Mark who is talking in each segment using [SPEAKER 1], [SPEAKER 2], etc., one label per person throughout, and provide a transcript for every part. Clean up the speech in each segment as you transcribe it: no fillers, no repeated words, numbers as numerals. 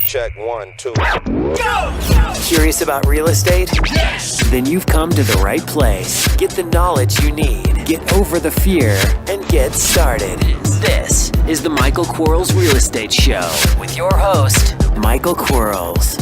[SPEAKER 1] Check 1, 2.
[SPEAKER 2] Go! Curious about real estate? Yes! Then you've come to the right place. Get the knowledge you need. Get over the fear and get started. This is the Michael Quarles Real Estate Show with your host, Michael Quarles.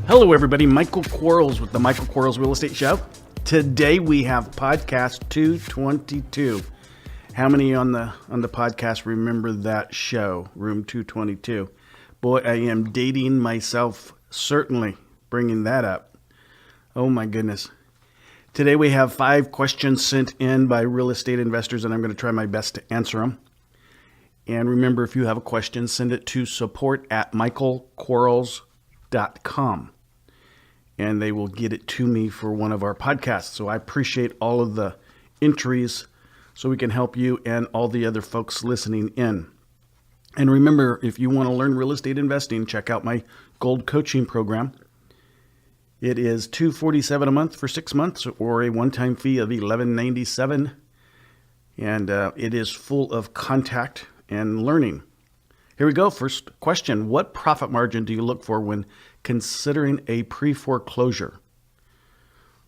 [SPEAKER 3] Hello, everybody. Michael Quarles with the Michael Quarles Real Estate Show. Today we have podcast 222. How many on the podcast remember that show, Room 222? Boy, I am dating myself, certainly bringing that up. Oh my goodness. Today we have 5 questions sent in by real estate investors, and I'm going to try my best to answer them. And remember, if you have a question, send it to support@michaelquarles.com. And they will get it to me for one of our podcasts. So I appreciate all of the entries so we can help you and all the other folks listening in. And remember, if you want to learn real estate investing, check out my gold coaching program. It is $247 a month for 6 months or a one-time fee of $1197. And it is full of contact and learning. Here we go. First question. What profit margin do you look for when considering a pre-foreclosure?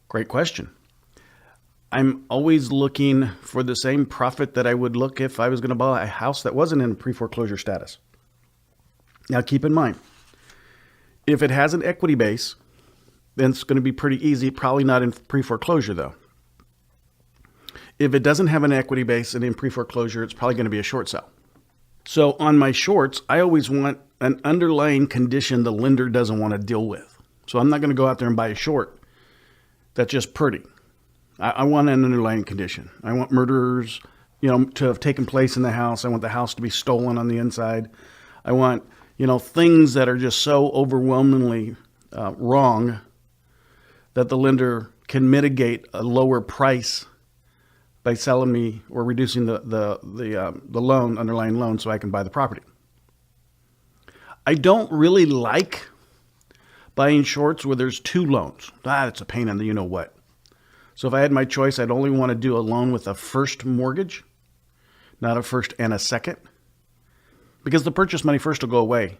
[SPEAKER 3] Great question. I'm always looking for the same profit that I would look if I was going to buy a house that wasn't in pre-foreclosure status. Now keep in mind, if it has an equity base, then it's going to be pretty easy, probably not in pre-foreclosure though. If it doesn't have an equity base and in pre-foreclosure, it's probably going to be a short sale. So on my shorts, I always want an underlying condition the lender doesn't want to deal with. So I'm not going to go out there and buy a short that's just pretty. I want an underlying condition. I want murders, to have taken place in the house. I want the house to be stolen on the inside. I want, things that are just so overwhelmingly wrong that the lender can mitigate a lower price by selling me or reducing the loan, underlying loan, so I can buy the property. I don't really like buying shorts where there's 2 loans. It's a pain in the you-know-what. So if I had my choice, I'd only want to do a loan with a first mortgage, not a first and a second, because the purchase money first will go away,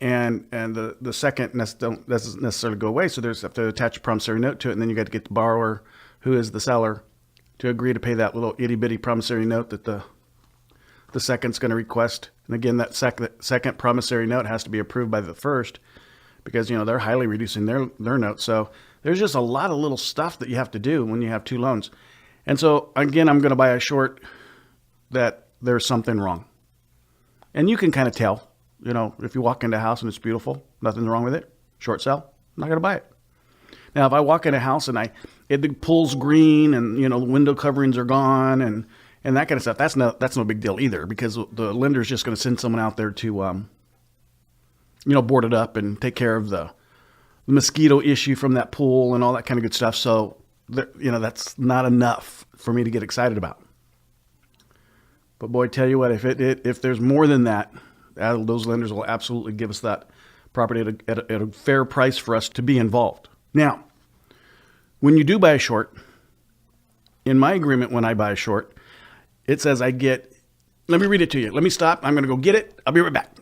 [SPEAKER 3] and the second doesn't necessarily go away. So there's have to attach a promissory note to it, and then you got to get the borrower, who is the seller, to agree to pay that little itty bitty promissory note that the second's going to request. And again, that second promissory note has to be approved by the first, because they're highly reducing their note. So there's just a lot of little stuff that you have to do when you have 2 loans. And so again, I'm going to buy a short that there's something wrong. And you can kind of tell, if you walk into a house and it's beautiful, nothing's wrong with it, short sale, I'm not going to buy it. Now, if I walk in a house and the pool's green and, the window coverings are gone and that kind of stuff, that's no big deal either, because the lender's just going to send someone out there to, board it up and take care of the mosquito issue from that pool and all that kind of good stuff. So, that's not enough for me to get excited about. But boy, tell you what, if there's more than that, those lenders will absolutely give us that property at a fair price for us to be involved. Now, when you do buy a short, in my agreement when I buy a short, it says let me read it to you. Let me stop. I'm going to go get it. I'll be right back.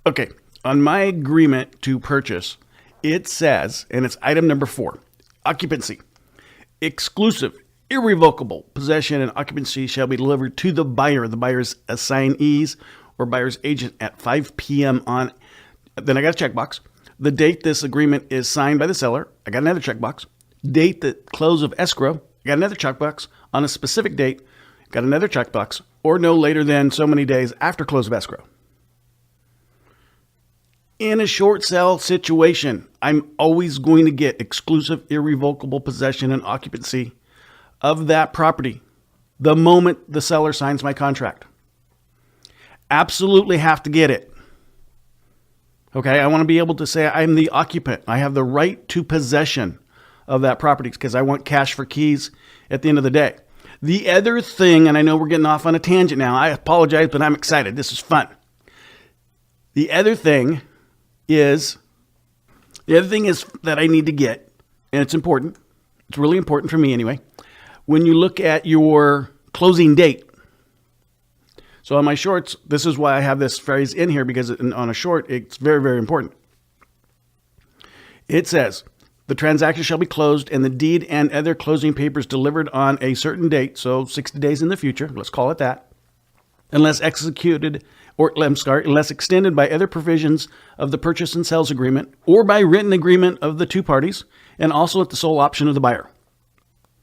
[SPEAKER 3] Okay. On my agreement to purchase, it says, and it's item number 4, occupancy. Exclusive, irrevocable possession and occupancy shall be delivered to the buyer's assignees or buyer's agent at 5 p.m. on, then I got a checkbox. The date this agreement is signed by the seller, I got another checkbox. Date the close of escrow, I got another checkbox. On a specific date, got another checkbox, or no later than so many days after close of escrow. In a short sale situation, I'm always going to get exclusive, irrevocable possession and occupancy of that property the moment the seller signs my contract. Absolutely have to get it. Okay, I want to be able to say I'm the occupant. I have the right to possession of that property because I want cash for keys at the end of the day. The other thing, and I know we're getting off on a tangent now. I apologize, but I'm excited. This is fun. The other thing is that I need to get, and it's important. It's really important for me anyway. When you look at your closing date. So on my shorts, this is why I have this phrase in here, because on a short, it's very, very important. It says, the transaction shall be closed and the deed and other closing papers delivered on a certain date, so 60 days in the future, let's call it that, unless executed unless extended by other provisions of the purchase and sales agreement or by written agreement of the two parties, and also at the sole option of the buyer.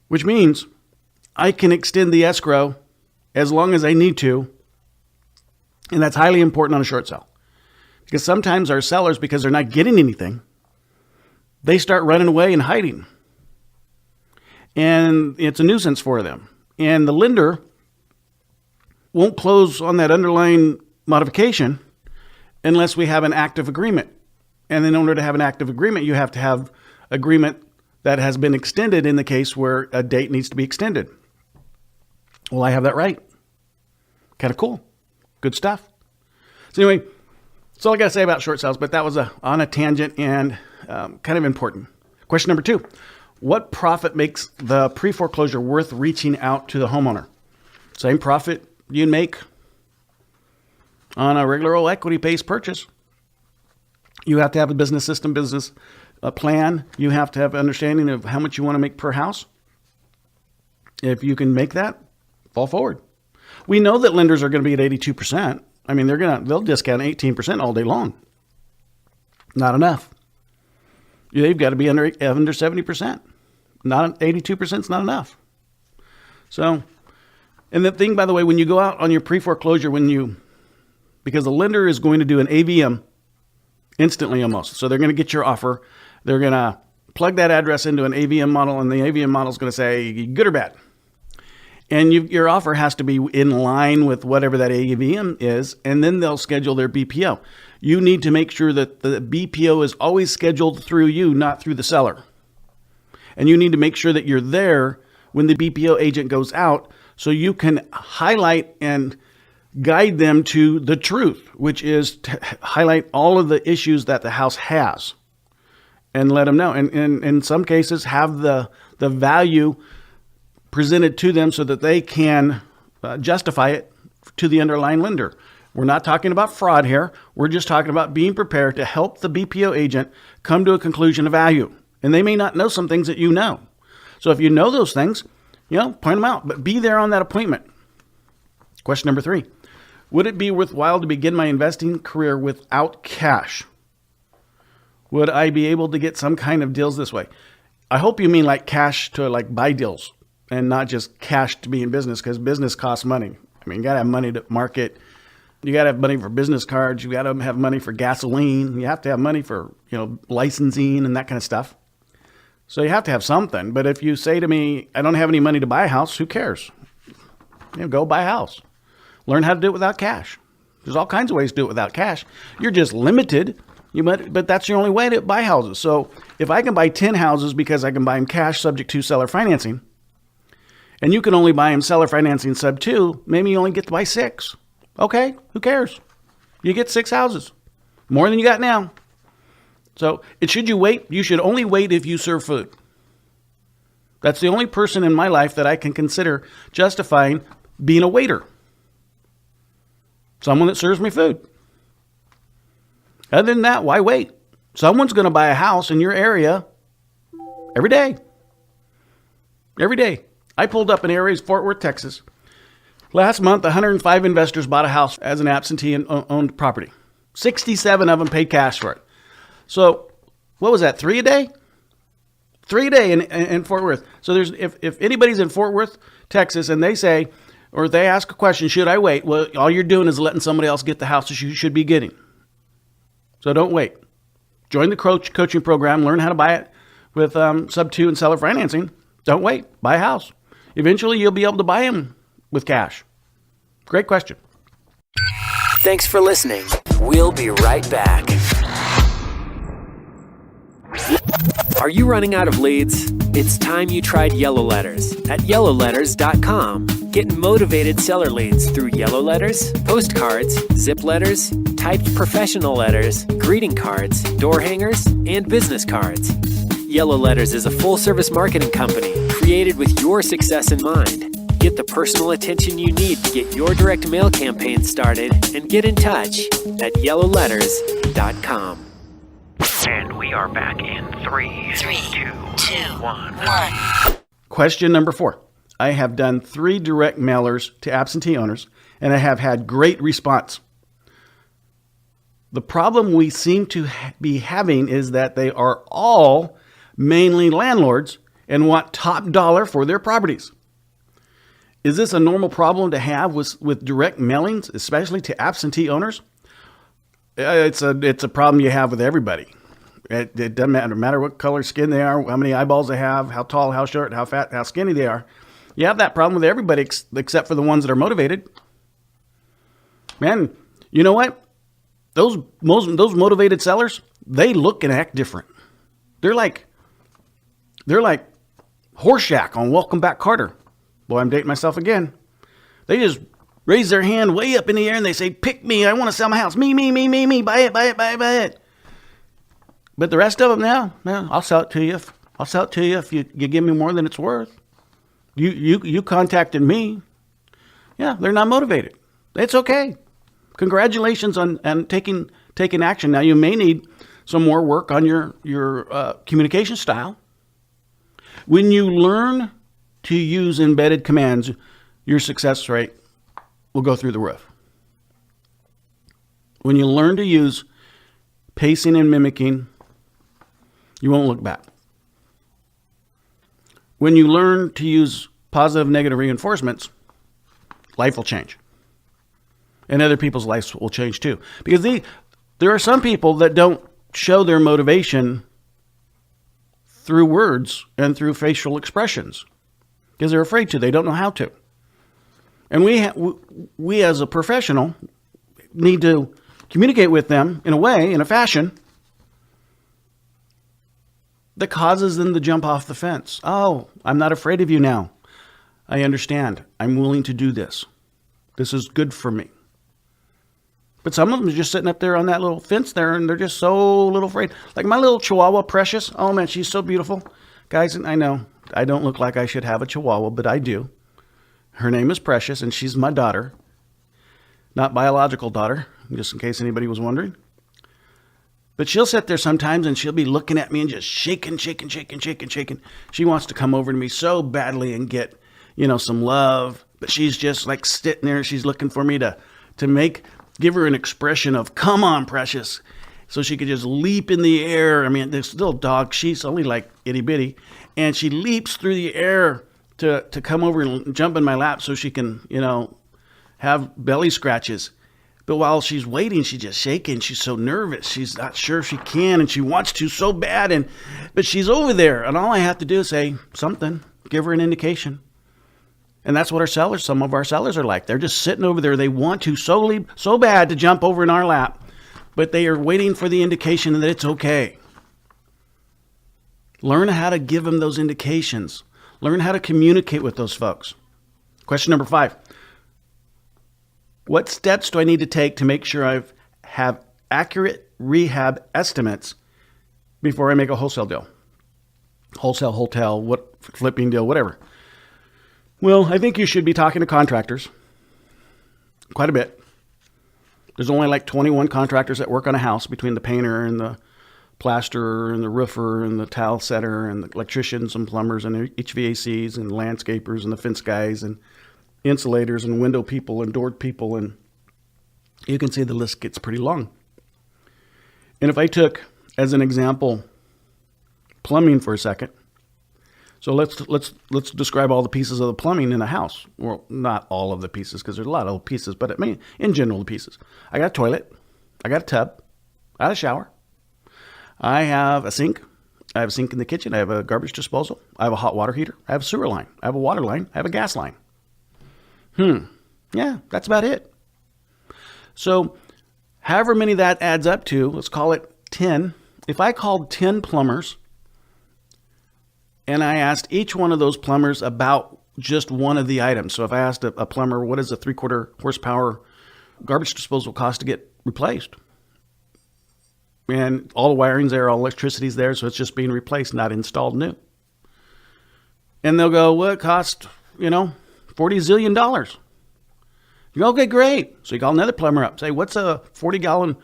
[SPEAKER 3] Which means I can extend the escrow as long as I need to, and that's highly important on a short sale. Because sometimes our sellers, because they're not getting anything, they start running away and hiding. And it's a nuisance for them. And the lender won't close on that underlying modification unless we have an active agreement. And in order to have an active agreement, you have to have agreement that has been extended in the case where a date needs to be extended. Well, I have that right. Kind of cool. Good stuff. So anyway, that's all I got to say about short sales, but that was on a tangent and kind of important. Question number 2. What profit makes the pre-foreclosure worth reaching out to the homeowner? Same profit you'd make on a regular old equity-based purchase. You have to have a business system, a plan. You have to have understanding of how much you want to make per house. If you can make that, fall forward. We know that lenders are going to be at 82%. I mean, they'll discount 18% all day long. Not enough. They've got to be under 70%. Not 82% is not enough. So, and the thing, by the way, when you go out on your pre-foreclosure, because the lender is going to do an AVM instantly almost. So they're going to get your offer. They're going to plug that address into an AVM model, and the AVM model is going to say good or bad. And your offer has to be in line with whatever that AVM is, and then they'll schedule their BPO. You need to make sure that the BPO is always scheduled through you, not through the seller. And you need to make sure that you're there when the BPO agent goes out so you can highlight and guide them to the truth, which is to highlight all of the issues that the house has and let them know. And in some cases, have the value presented to them so that they can justify it to the underlying lender. We're not talking about fraud here. We're just talking about being prepared to help the BPO agent come to a conclusion of value. And they may not know some things that you know. So if you know those things, point them out, but be there on that appointment. Question number 3. Would it be worthwhile to begin my investing career without cash? Would I be able to get some kind of deals this way? I hope you mean like cash to like buy deals and not just cash to be in business, because business costs money. I mean, you got to have money to market. You got to have money for business cards. You got to have money for gasoline. You have to have money for, licensing and that kind of stuff. So you have to have something. But if you say to me, I don't have any money to buy a house, who cares? Go buy a house. Learn how to do it without cash. There's all kinds of ways to do it without cash. You're just limited, but that's your only way to buy houses. So if I can buy 10 houses because I can buy them cash subject to seller financing, and you can only buy them seller financing sub 2, maybe you only get to buy 6. Okay, who cares? You get 6 houses, more than you got now. So should you wait? You should only wait if you serve food. That's the only person in my life that I can consider justifying being a waiter. Someone that serves me food. Other than that, why wait? Someone's going to buy a house in your area every day. Every day. I pulled up in areas, Fort Worth, Texas. Last month, 105 investors bought a house as an absentee and owned property. 67 of them paid cash for it. So what was that, 3 a day? 3 a day in Fort Worth. So if anybody's in Fort Worth, Texas, and they say, or they ask a question, should I wait? Well, all you're doing is letting somebody else get the house that you should be getting. So don't wait. Join the coaching program. Learn how to buy it with sub 2 and seller financing. Don't wait. Buy a house. Eventually, you'll be able to buy them with cash. Great question.
[SPEAKER 2] Thanks for listening. We'll be right back. Are you running out of leads? It's time you tried Yellow Letters at yellowletters.com. Get motivated seller leads through yellow letters, postcards, zip letters, typed professional letters, greeting cards, door hangers, and business cards. Yellow Letters is a full-service marketing company created with your success in mind. Get the personal attention you need to get your direct mail campaign started and get in touch at yellowletters.com.
[SPEAKER 1] And we are back in 3, 2, 1.
[SPEAKER 3] Question number 4. I have done 3 direct mailers to absentee owners, and I have had great response. The problem we seem to be having is that they are all mainly landlords and want top dollar for their properties. Is this a normal problem to have with direct mailings, especially to absentee owners? It's a problem you have with everybody. It doesn't matter what color skin they are, how many eyeballs they have, how tall, how short, how fat, how skinny they are. You have that problem with everybody except for the ones that are motivated. Man, you know what? Those motivated sellers, they look and act different. They're like Horseshack on Welcome Back, Carter. Boy, I'm dating myself again. They just raise their hand way up in the air and they say, "Pick me, I want to sell my house. Me, buy it. But the rest of them now, I'll sell it to you. I'll sell it to you if you give me more than it's worth. You contacted me. Yeah, they're not motivated. It's okay. Congratulations on taking action. Now you may need some more work on your communication style. When you learn to use embedded commands, your success rate will go through the roof. When you learn to use pacing and mimicking, you won't look back. When you learn to use positive, negative reinforcements, life will change. And other people's lives will change too. Because there are some people that don't show their motivation through words and through facial expressions because they're afraid to. They don't know how to. And we as a professional need to communicate with them in a fashion that causes them to jump off the fence. Oh, I'm not afraid of you now. I understand. I'm willing to do this. This is good for me. But some of them are just sitting up there on that little fence there, and they're just so little afraid. Like my little Chihuahua, Precious. Oh, man, she's so beautiful. Guys, I know I don't look like I should have a Chihuahua, but I do. Her name is Precious, and she's my daughter. Not biological daughter, just in case anybody was wondering. But she'll sit there sometimes, and she'll be looking at me and just shaking. She wants to come over to me so badly and get, some love. But she's just like sitting there. She's looking for me to give her an expression of, "Come on, Precious." So she could just leap in the air. I mean, this little dog, she's only like itty bitty. And she leaps through the air to come over and jump in my lap so she can, have belly scratches. But while she's waiting, she's just shaking. She's so nervous. She's not sure if she can, and she wants to so bad. But she's over there, and all I have to do is say something, give her an indication. And that's what some of our sellers are like. They're just sitting over there. They want to so bad to jump over in our lap, but they are waiting for the indication that it's okay. Learn how to give them those indications. Learn how to communicate with those folks. Question number 5. What steps do I need to take to make sure I have accurate rehab estimates before I make a wholesale deal? Wholesale, hotel, flipping deal, whatever. Well, I think you should be talking to contractors quite a bit. There's only like 21 contractors that work on a house between the painter and the plasterer and the roofer and the tile setter and the electricians and plumbers and HVACs and landscapers and the fence guys and insulators and window people and door people. And you can see the list gets pretty long. And if I took, as an example, plumbing for a second. So let's describe all the pieces of the plumbing in a house. Well, not all of the pieces because there's a lot of pieces, but in general, the pieces. I got a toilet. I got a tub. I got a shower. I have a sink. I have a sink in the kitchen. I have a garbage disposal. I have a hot water heater. I have a sewer line. I have a water line. I have a gas line. Yeah, that's about it. So however many that adds up to, let's call it 10. If I called 10 plumbers and I asked each one of those plumbers about just one of the items. So if I asked a plumber, what does a 3/4 horsepower garbage disposal cost to get replaced? And all the wiring's there, all electricity's there, so it's just being replaced, not installed new. And they'll go, well, it cost, $40 zillion. You go, okay, great. So you call another plumber up. Say, what's a 40-gallon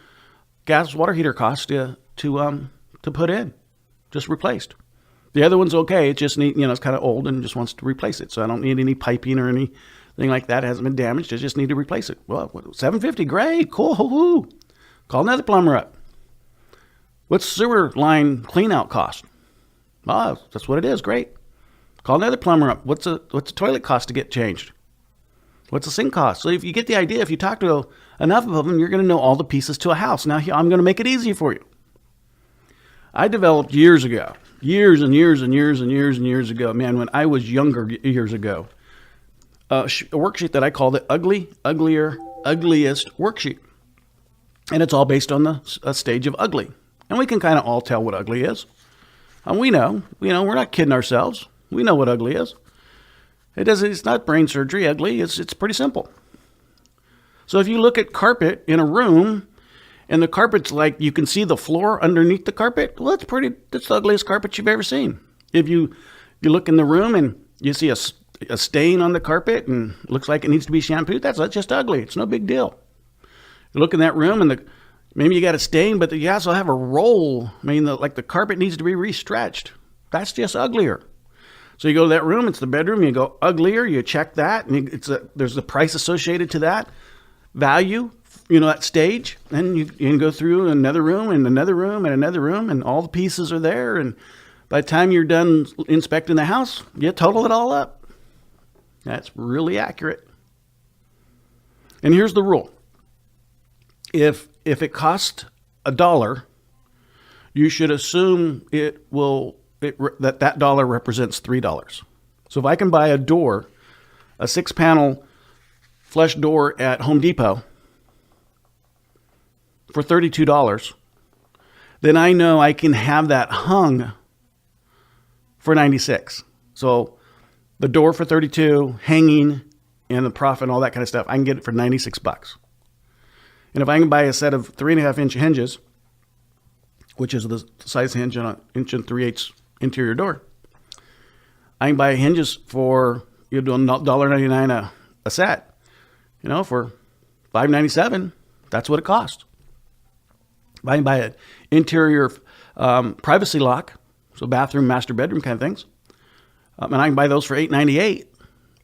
[SPEAKER 3] gas water heater cost to put in? Just replaced. The other one's okay. It just it's kind of old and just wants to replace it. So I don't need any piping or anything like that. It hasn't been damaged. I just need to replace it. Well, $750, great, cool. Hoo-hoo. Call another plumber up. What's sewer line clean out cost? Oh, that's what it is. Great. Call another plumber up. What's a toilet cost to get changed? What's the sink cost? So if you get the idea, if you talk to enough of them, you're going to know all the pieces to a house. Now, I'm going to make it easy for you. I developed years ago, years ago, man, when I was younger years ago, a worksheet that I call the ugliest worksheet. And it's all based on the stage of ugly. And we can kind of all tell what ugly is. And we know, we're not kidding ourselves. We know what ugly is. It's not brain surgery ugly. It's pretty simple. So if you look at carpet in a room and the carpet's like, you can see the floor underneath the carpet, well, that's the ugliest carpet you've ever seen. If you look in the room and you see a stain on the carpet and it looks like it needs to be shampooed, that's just ugly. It's no big deal. You look in that room and maybe you got a stain, but you also have a roll. I mean, the carpet needs to be restretched. That's just uglier. So you go to that room, it's the bedroom, you go uglier, you check that, and there's the price associated to that value, that stage. Then you can go through another room and another room and another room, and all the pieces are there. And by the time you're done inspecting the house, you total it all up. That's really accurate. And here's the rule. If it costs $1, you should assume that dollar represents $3. So if I can buy a 6-panel flush door at Home Depot for $32, then I know I can have that hung for $96. So the door for $32, hanging, and the profit and all that kind of stuff, I can get it for $96. And if I can buy a set of 3.5-inch hinges, which is the size hinge on an 1 3/8 interior door, I can buy hinges for $1.99 a set, for $5.97. That's what it costs. If I can buy an interior privacy lock, so bathroom, master bedroom kind of things, and I can buy those for $8.98,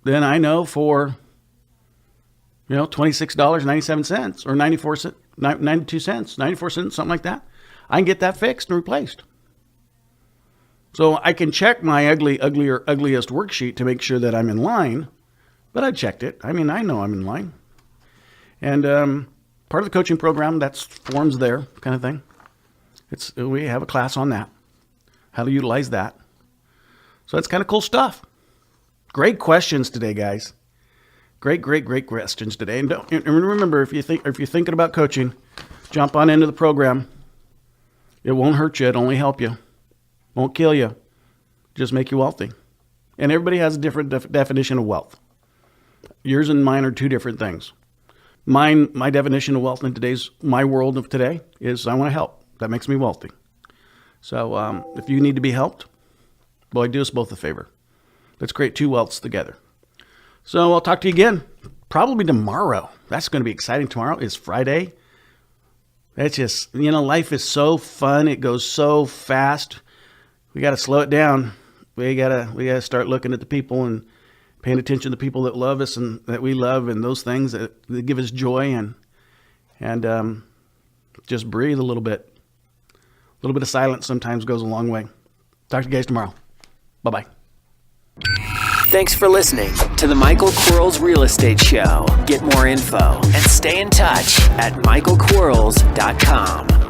[SPEAKER 3] then I know for $26.97 or 92 cents, 94 cents, something like that, I can get that fixed and replaced. So I can check my ugliest worksheet to make sure that I'm in line, but I checked it. I mean, I know I'm in line. And part of the coaching program, that's forms there kind of thing. We have a class on that, how to utilize that. So that's kind of cool stuff. Great questions today, guys. Great questions today. And remember, if you're thinking about coaching, jump on into the program. It won't hurt you. It'll only help you. Won't kill you. Just make you wealthy. And everybody has a different definition of wealth. Yours and mine are two different things. My definition of wealth in my world of today is I want to help. That makes me wealthy. So if you need to be helped, boy, do us both a favor. Let's create two wealths together. So I'll talk to you again probably tomorrow. That's going to be exciting. Tomorrow is Friday. That's just, life is so fun. It goes so fast. We got to slow it down. We got to start looking at the people and paying attention to the people that love us and that we love and those things that give us joy and just breathe a little bit. A little bit of silence sometimes goes a long way. Talk to you guys tomorrow. Bye-bye.
[SPEAKER 2] Thanks for listening to the Michael Quarles Real Estate Show. Get more info and stay in touch at michaelquarles.com.